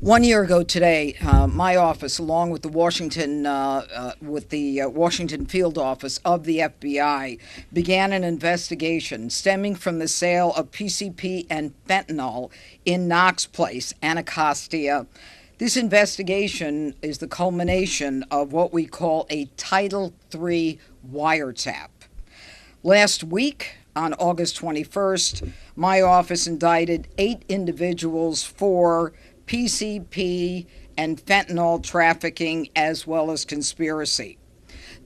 1 year ago today, my office, along with the Washington field office of the FBI, began an investigation stemming from the sale of PCP and fentanyl in Knox Place, Anacostia. This investigation is the culmination of what we call a Title III wiretap. Last week, on August 21st, my office indicted 8 individuals for PCP and fentanyl trafficking as well as conspiracy.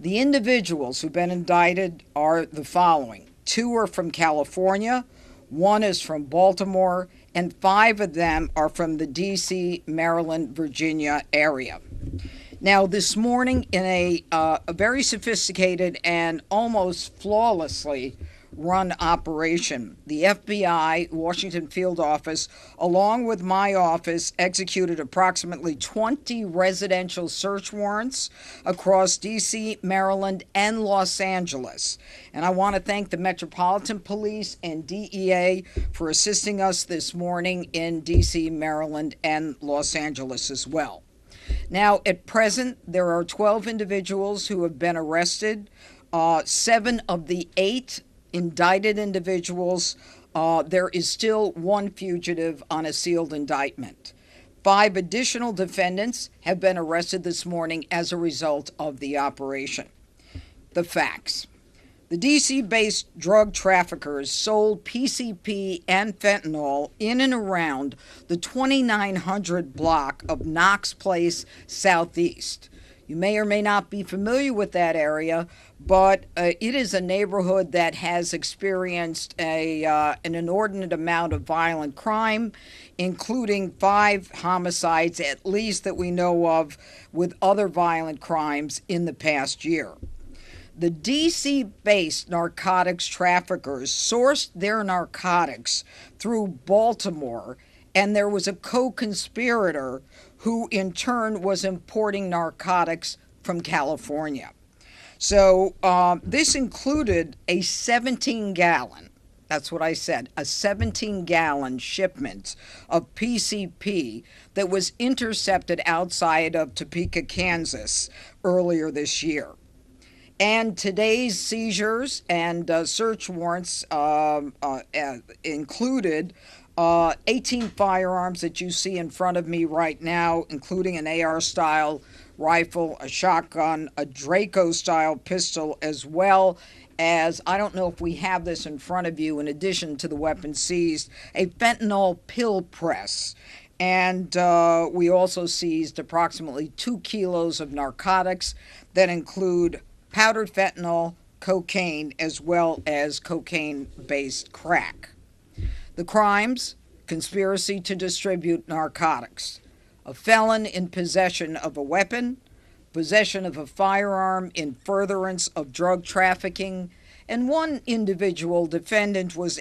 The individuals who've been indicted are the following: 2 are from California, 1 is from Baltimore, and 5 of them are from the DC, Maryland, Virginia area. Now, this morning, in a very sophisticated and almost flawlessly run operation, the FBI Washington field office, along with my office, executed approximately 20 residential search warrants across D.C., Maryland, and Los Angeles. And I want to thank the Metropolitan Police and DEA for assisting us this morning in D.C., Maryland, and Los Angeles as well. Now, at present, there are 12 individuals who have been arrested. 7 of the 8 indicted individuals, there is still 1 fugitive on a sealed indictment. 5 additional defendants have been arrested this morning as a result of the operation. The facts. The DC-based drug traffickers sold PCP and fentanyl in and around the 2900 block of Knox Place Southeast. You may or may not be familiar with that area, but it is a neighborhood that has experienced an inordinate amount of violent crime, including 5 homicides at least that we know of, with other violent crimes in the past year. The DC-based narcotics traffickers sourced their narcotics through Baltimore, and there was a co-conspirator who in turn was importing narcotics from California. So this included a 17-gallon, that's what I said, a 17-gallon shipment of PCP that was intercepted outside of Topeka, Kansas earlier this year. And today's seizures and search warrants included 18 firearms that you see in front of me right now, including an AR-style rifle, a shotgun, a Draco-style pistol, as well as, I don't know if we have this in front of you, in addition to the weapons seized, a fentanyl pill press. And we also seized approximately 2 kilos of narcotics that include powdered fentanyl, cocaine, as well as cocaine-based crack. The crimes: conspiracy to distribute narcotics, a felon in possession of a weapon, possession of a firearm in furtherance of drug trafficking, and 1 individual defendant was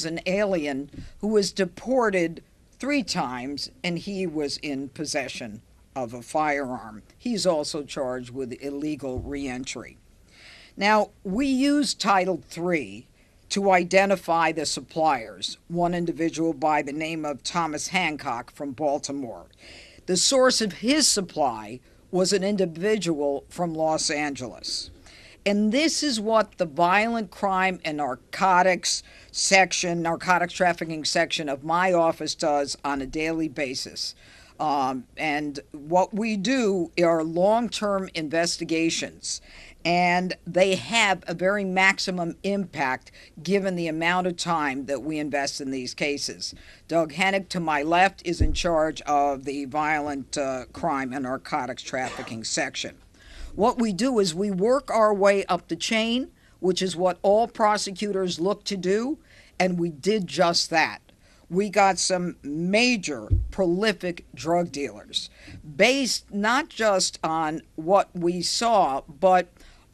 an alien who was deported 3 times, and he was in possession of a firearm. He's also charged with illegal reentry. Now, we use Title III to identify the suppliers, 1 individual by the name of Thomas Hancock from Baltimore. The source of his supply was an individual from Los Angeles. And this is what the violent crime and narcotics trafficking section of my office does on a daily basis. And what we do are long-term investigations, and they have a very maximum impact given the amount of time that we invest in these cases. Doug Hennick, to my left, is in charge of the violent crime and narcotics trafficking section. What we do is we work our way up the chain, which is what all prosecutors look to do, and we did just that. We got some major prolific drug dealers based not just on what we saw, but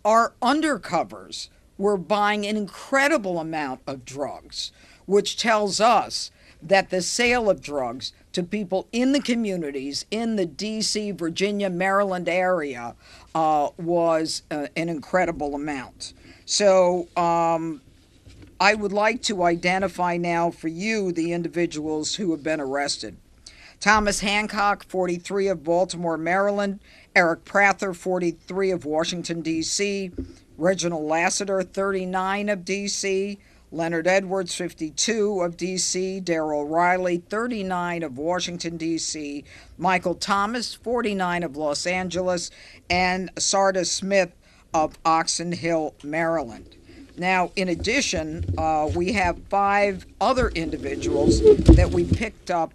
our undercovers were buying an incredible amount of drugs, which tells us that the sale of drugs to people in the communities in the D.C., Virginia, Maryland area was an incredible amount. So I would like to identify now for you the individuals who have been arrested. Thomas Hancock, 43, of Baltimore, Maryland. Eric Prather, 43, of Washington, D.C. Reginald Lassiter, 39, of D.C. Leonard Edwards, 52, of D.C. Darrell Riley, 39, of Washington, D.C. Michael Thomas, 49, of Los Angeles. And Sardis Smith of Oxon Hill, Maryland. Now, in addition, we have 5 other individuals that we picked up,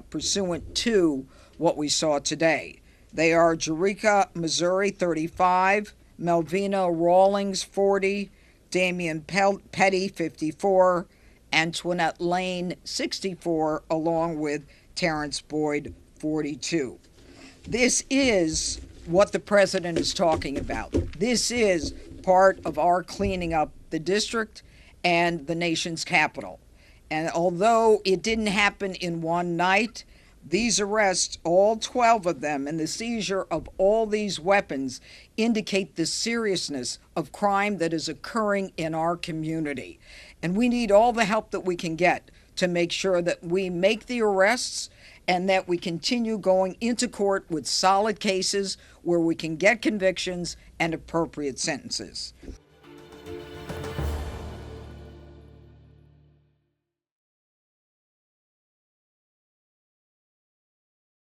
pursuant to what we saw today. They are Jericka Missouri, 35, Melvina Rawlings, 40, Damian Petty, 54, Antoinette Lane, 64, along with Terrence Boyd, 42. This is what the president is talking about. This is part of our cleaning up the district and the nation's capital. And although it didn't happen in one night, these arrests, all 12 of them, and the seizure of all these weapons indicate the seriousness of crime that is occurring in our community. And we need all the help that we can get to make sure that we make the arrests and that we continue going into court with solid cases where we can get convictions and appropriate sentences.